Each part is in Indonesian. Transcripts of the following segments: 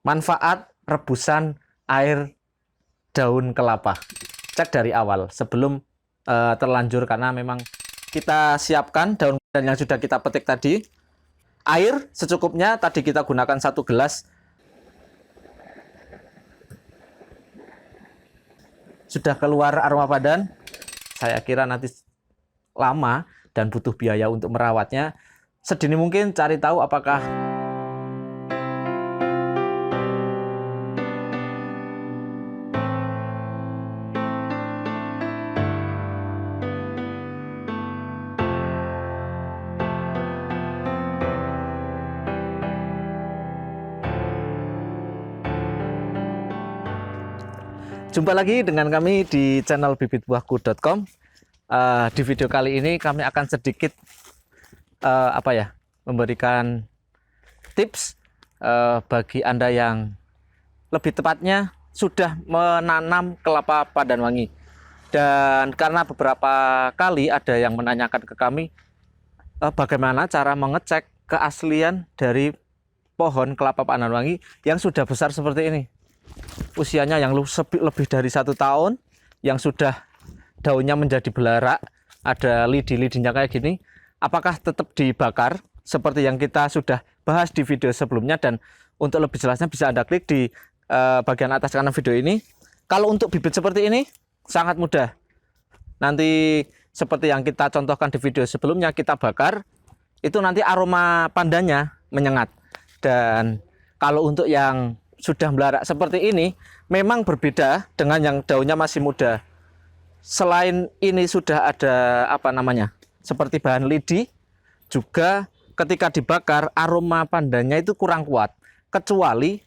manfaat rebusan air daun kelapa. Cek dari awal sebelum terlanjur, karena memang kita siapkan daun yang sudah kita petik tadi. Air secukupnya, tadi kita gunakan 1 gelas. Sudah keluar aroma pandan. Saya kira nanti lama dan butuh biaya untuk merawatnya. Sedini mungkin cari tahu apakah jumpa lagi dengan kami di channel bibitbuahku.com. Di video kali ini kami akan sedikit memberikan tips bagi Anda yang lebih tepatnya sudah menanam kelapa pandan wangi. Dan karena beberapa kali ada yang menanyakan ke kami bagaimana cara mengecek keaslian dari pohon kelapa pandan wangi yang sudah besar seperti ini. Usianya yang lebih dari 1 tahun, yang sudah daunnya menjadi belarak, ada lidi-lidinya kayak gini, apakah tetap dibakar seperti yang kita sudah bahas di video sebelumnya? Dan untuk lebih jelasnya bisa Anda klik di bagian atas kanan video ini. Kalau untuk bibit seperti ini sangat mudah, nanti seperti yang kita contohkan di video sebelumnya, kita bakar, itu nanti aroma pandannya menyengat. Dan kalau untuk yang sudah belarak seperti ini memang berbeda dengan yang daunnya masih muda. Selain ini sudah ada seperti bahan lidi, juga ketika dibakar aroma pandannya itu kurang kuat, kecuali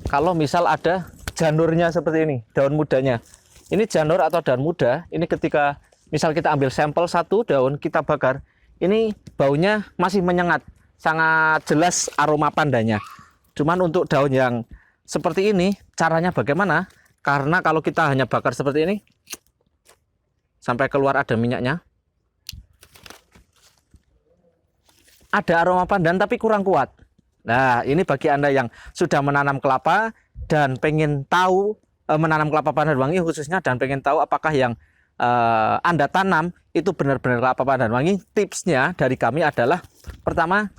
kalau misal ada janurnya seperti ini, daun mudanya. Ini janur atau daun muda, ini ketika misal kita ambil sampel 1 daun, kita bakar, ini baunya masih menyengat, sangat jelas aroma pandannya. Cuman untuk daun yang seperti ini, caranya bagaimana? Karena kalau kita hanya bakar seperti ini, sampai keluar ada minyaknya, ada aroma pandan tapi kurang kuat. Nah, ini bagi Anda yang sudah menanam kelapa dan pengen tahu menanam kelapa pandan wangi khususnya, dan pengen tahu apakah yang Anda tanam itu benar-benar kelapa pandan wangi. Tipsnya dari kami adalah, pertama,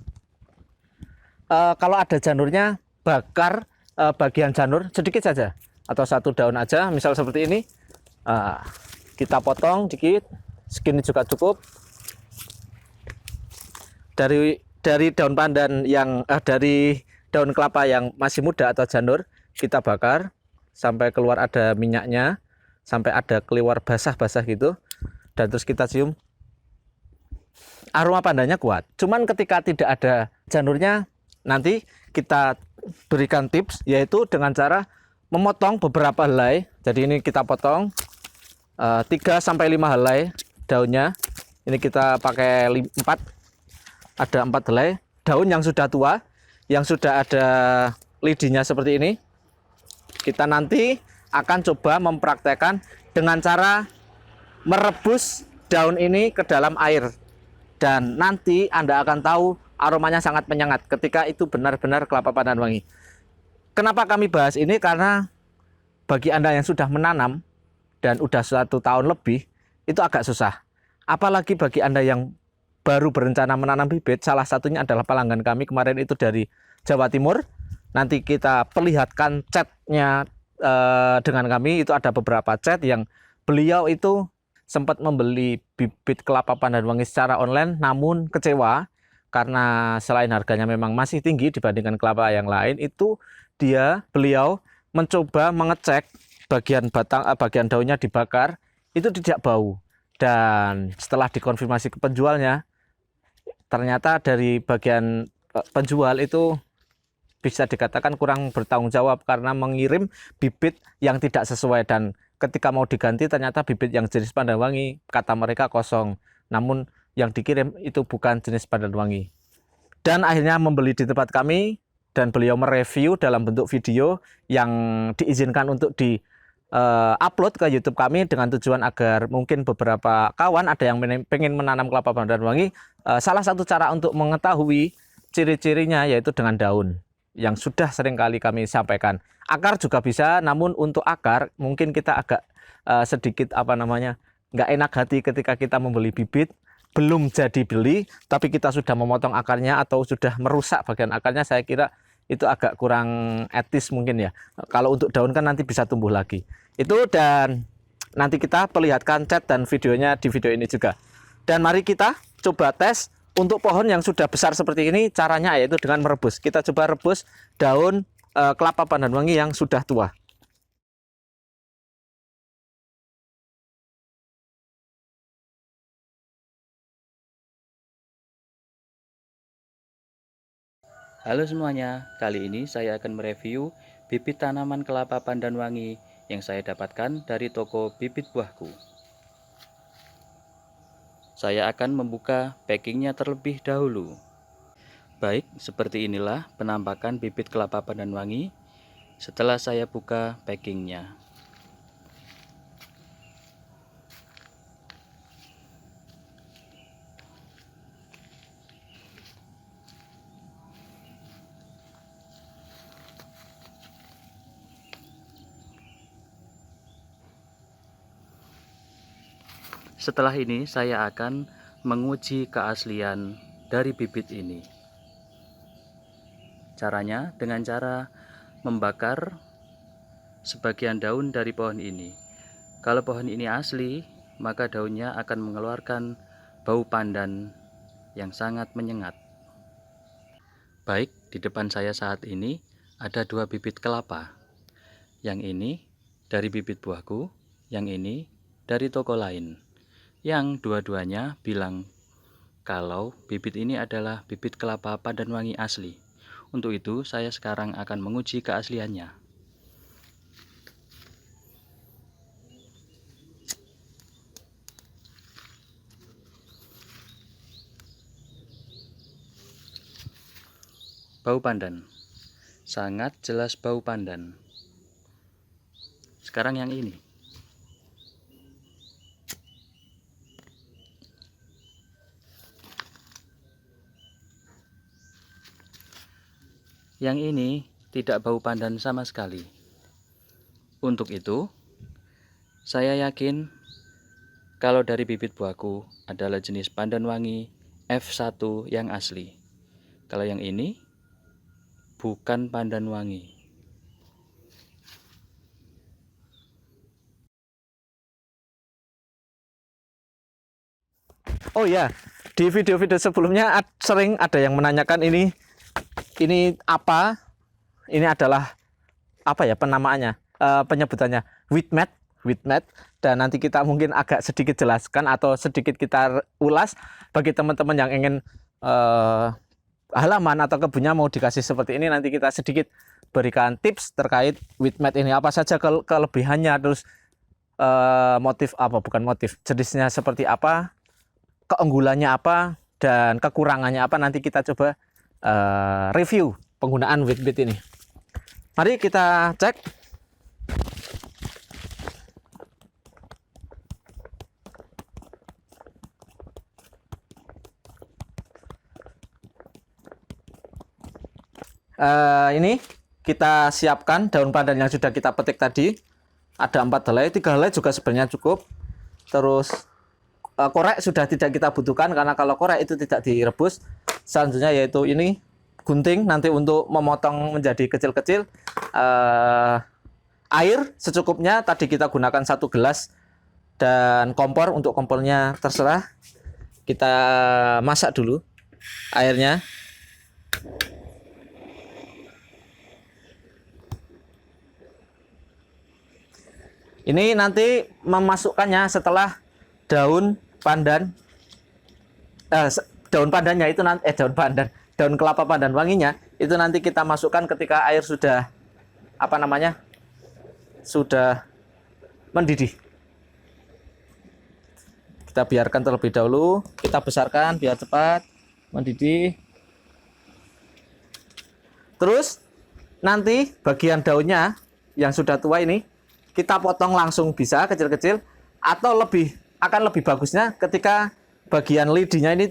kalau ada janurnya, bakar bagian janur sedikit saja, atau 1 daun aja, misal seperti ini. Kita potong dikit, segini juga cukup. Dari daun pandan yang dari daun kelapa yang masih muda atau janur, kita bakar sampai keluar ada minyaknya, sampai ada keluar basah-basah gitu, dan terus kita cium. Aroma pandannya kuat. Cuman ketika tidak ada janurnya, nanti kita berikan tips, yaitu dengan cara memotong beberapa helai. Jadi ini kita potong 3-5 helai daunnya. Ini kita pakai 4, ada 4 helai daun yang sudah tua, yang sudah ada lidinya seperti ini. Kita nanti akan coba mempraktekkan dengan cara merebus daun ini ke dalam air, dan nanti Anda akan tahu aromanya sangat menyengat ketika itu benar-benar kelapa pandan wangi. Kenapa kami bahas ini? Karena bagi Anda yang sudah menanam dan udah 1 tahun lebih, itu agak susah. Apalagi bagi Anda yang baru berencana menanam bibit, salah satunya adalah pelanggan kami kemarin itu dari Jawa Timur. Nanti kita perlihatkan chatnya dengan kami. Itu ada beberapa chat yang beliau itu sempat membeli bibit kelapa pandan wangi secara online, namun kecewa karena selain harganya memang masih tinggi dibandingkan kelapa yang lain, itu beliau mencoba mengecek bagian batang, bagian daunnya dibakar, itu tidak bau. Dan setelah dikonfirmasi ke penjualnya, ternyata dari bagian penjual itu bisa dikatakan kurang bertanggung jawab karena mengirim bibit yang tidak sesuai, dan ketika mau diganti ternyata bibit yang jenis pandan wangi, kata mereka kosong, namun yang dikirim itu bukan jenis pandan wangi. Dan akhirnya membeli di tempat kami, dan beliau mereview dalam bentuk video yang diizinkan untuk di upload ke YouTube kami, dengan tujuan agar mungkin beberapa kawan ada yang pengen menanam kelapa pandan wangi. Salah satu cara untuk mengetahui ciri-cirinya yaitu dengan daun. yang sudah sering kali kami sampaikan. Akar juga bisa, namun untuk akar mungkin kita agak sedikit nggak enak hati ketika kita membeli bibit belum jadi beli, tapi kita sudah memotong akarnya atau sudah merusak bagian akarnya. Saya kira itu agak kurang etis mungkin ya. Kalau untuk daun kan nanti bisa tumbuh lagi. Itu, dan nanti kita perlihatkan cat dan videonya di video ini juga. Dan mari kita coba tes untuk pohon yang sudah besar seperti ini, caranya yaitu dengan merebus. Kita coba rebus daun kelapa pandan wangi yang sudah tua. Halo semuanya, kali ini saya akan mereview bibit tanaman kelapa pandan wangi yang saya dapatkan dari toko bibit buahku. Saya akan membuka packingnya terlebih dahulu. Baik, seperti inilah penampakan bibit kelapa pandan wangi setelah saya buka packingnya. Setelah ini saya akan menguji keaslian dari bibit ini. Caranya dengan cara membakar sebagian daun dari pohon ini. Kalau pohon ini asli, maka daunnya akan mengeluarkan bau pandan yang sangat menyengat. Baik, di depan saya saat ini ada 2 bibit kelapa. Yang ini dari bibit buahku, yang ini dari toko lain. Yang dua-duanya bilang kalau bibit ini adalah bibit kelapa pandan wangi asli. Untuk itu saya sekarang akan menguji keasliannya. Bau pandan, sangat jelas bau pandan. Sekarang yang ini. Yang ini tidak bau pandan sama sekali. Untuk itu, saya yakin kalau dari bibit buahku adalah jenis pandan wangi F1 yang asli. Kalau yang ini bukan pandan wangi. Oh ya, di video-video sebelumnya sering ada yang menanyakan ini apa? Ini adalah apa ya penamaannya, penyebutannya wheat mat. Dan nanti kita mungkin agak sedikit jelaskan atau sedikit kita ulas bagi teman-teman yang ingin halaman atau kebunnya mau dikasih seperti ini. Nanti kita sedikit berikan tips terkait wheat mat ini, apa saja kelebihannya, terus jenisnya seperti apa, keunggulannya apa, dan kekurangannya apa. Nanti kita coba review penggunaan wheat mat ini. Mari kita cek. Ini kita siapkan daun pandan yang sudah kita petik tadi. Ada 4 helai, 3 helai juga sebenarnya cukup. Terus korek sudah tidak kita butuhkan karena kalau korek itu tidak direbus. Selanjutnya yaitu ini gunting nanti untuk memotong menjadi kecil-kecil. Air secukupnya, tadi kita gunakan 1 gelas, dan kompor, untuk kompornya terserah. Kita masak dulu airnya. Ini nanti memasukkannya setelah daun pandan, daun kelapa pandan wanginya itu nanti kita masukkan ketika air sudah sudah mendidih. Kita biarkan terlebih dahulu, kita besarkan biar cepat mendidih. Terus nanti bagian daunnya yang sudah tua ini kita potong langsung, bisa kecil-kecil, atau akan lebih bagusnya ketika bagian lidinya ini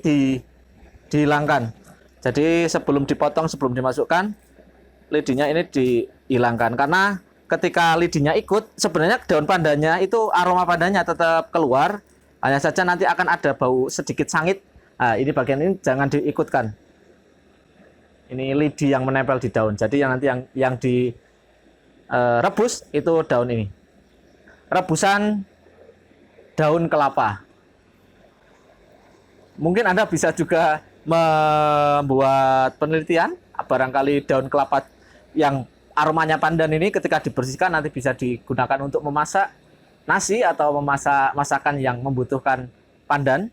dihilangkan. Jadi sebelum dipotong, sebelum dimasukkan, lidinya ini dihilangkan, karena ketika lidinya ikut sebenarnya daun pandannya itu aroma pandannya tetap keluar, hanya saja nanti akan ada bau sedikit sangit. Nah, ini bagian ini jangan diikutkan. Ini lidi yang menempel di daun. Jadi yang nanti yang direbus itu daun ini. Rebusan daun kelapa. Mungkin Anda bisa juga membuat penelitian, barangkali daun kelapa yang aromanya pandan ini ketika dibersihkan nanti bisa digunakan untuk memasak nasi atau memasak masakan yang membutuhkan pandan,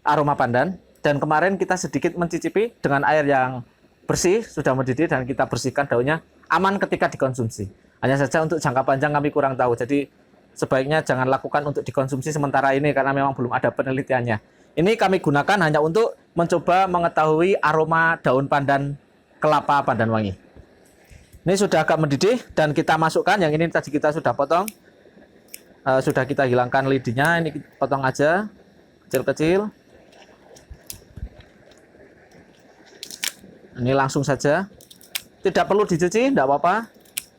aroma pandan. Dan kemarin kita sedikit mencicipi dengan air yang bersih, sudah mendidih dan kita bersihkan daunnya, aman ketika dikonsumsi. Hanya saja untuk jangka panjang kami kurang tahu, jadi sebaiknya jangan lakukan untuk dikonsumsi sementara ini karena memang belum ada penelitiannya. Ini kami gunakan hanya untuk mencoba mengetahui aroma daun pandan kelapa pandan wangi. Ini sudah agak mendidih dan kita masukkan, yang ini tadi kita sudah potong, sudah kita hilangkan lidinya, ini kita potong aja kecil-kecil. Ini langsung saja, tidak perlu dicuci, tidak apa-apa,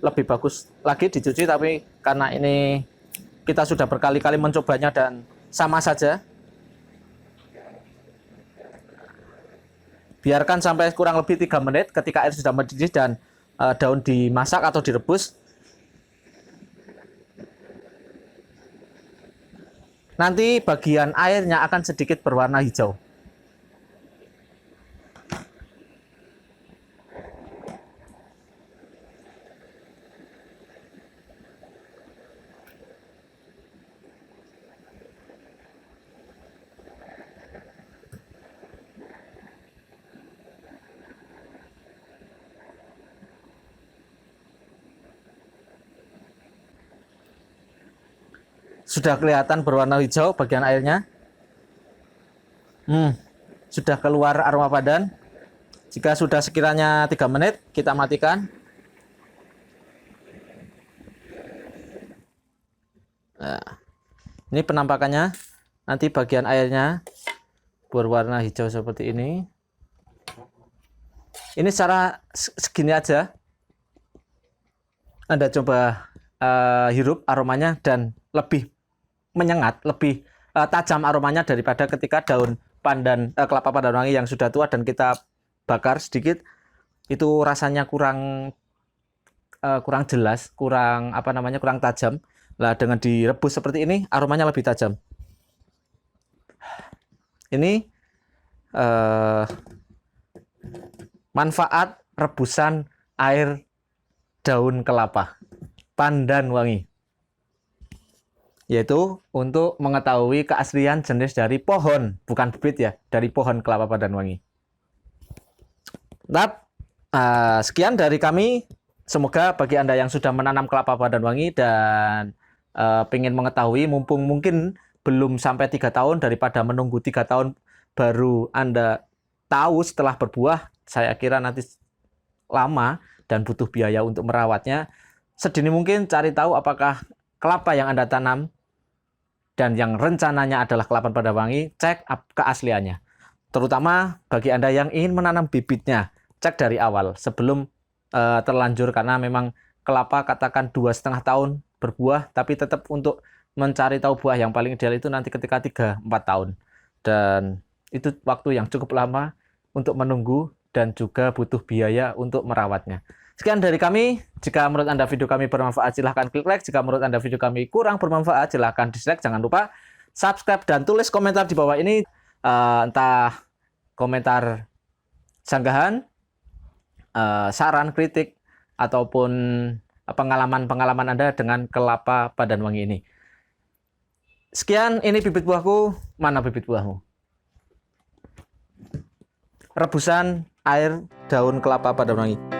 lebih bagus lagi dicuci, tapi karena ini kita sudah berkali-kali mencobanya dan sama saja. Biarkan sampai kurang lebih 3 menit ketika air sudah mendidih dan daun dimasak atau direbus. Nanti bagian airnya akan sedikit berwarna hijau. Sudah kelihatan berwarna hijau bagian airnya. Sudah keluar aroma pandan. Jika sudah sekiranya 3 menit, kita matikan. Nah, ini penampakannya. Nanti bagian airnya berwarna hijau seperti ini. Ini secara segini aja. Anda coba hirup aromanya dan lebih menyengat, lebih tajam aromanya daripada ketika daun pandan kelapa pandan wangi yang sudah tua dan kita bakar sedikit, itu rasanya kurang jelas, kurang tajam. Lah dengan direbus seperti ini aromanya lebih tajam. Ini manfaat rebusan air daun kelapa pandan wangi, yaitu untuk mengetahui keaslian jenis dari pohon, bukan bibit ya, dari pohon kelapa pandan wangi. Sekian dari kami. Semoga bagi Anda yang sudah menanam kelapa pandan wangi dan ingin mengetahui, mumpung mungkin belum sampai 3 tahun, daripada menunggu 3 tahun baru Anda tahu setelah berbuah, saya kira nanti lama dan butuh biaya untuk merawatnya. Sedini mungkin cari tahu apakah kelapa yang Anda tanam dan yang rencananya adalah kelapa pandan wangi, cek keasliannya. Terutama bagi Anda yang ingin menanam bibitnya, cek dari awal sebelum terlanjur, karena memang kelapa katakan 2,5 tahun berbuah, tapi tetap untuk mencari tahu buah yang paling ideal itu nanti ketika 3-4 tahun. Dan itu waktu yang cukup lama untuk menunggu dan juga butuh biaya untuk merawatnya. Sekian dari kami. Jika menurut Anda video kami bermanfaat, silahkan klik like. Jika menurut Anda video kami kurang bermanfaat, silahkan dislike. Jangan lupa subscribe dan tulis komentar di bawah ini. Entah komentar sanggahan, saran, kritik, ataupun pengalaman-pengalaman Anda dengan kelapa pandan wangi ini. Sekian, ini bibit buahku. Mana bibit buahmu? Rebusan air daun kelapa pandan wangi.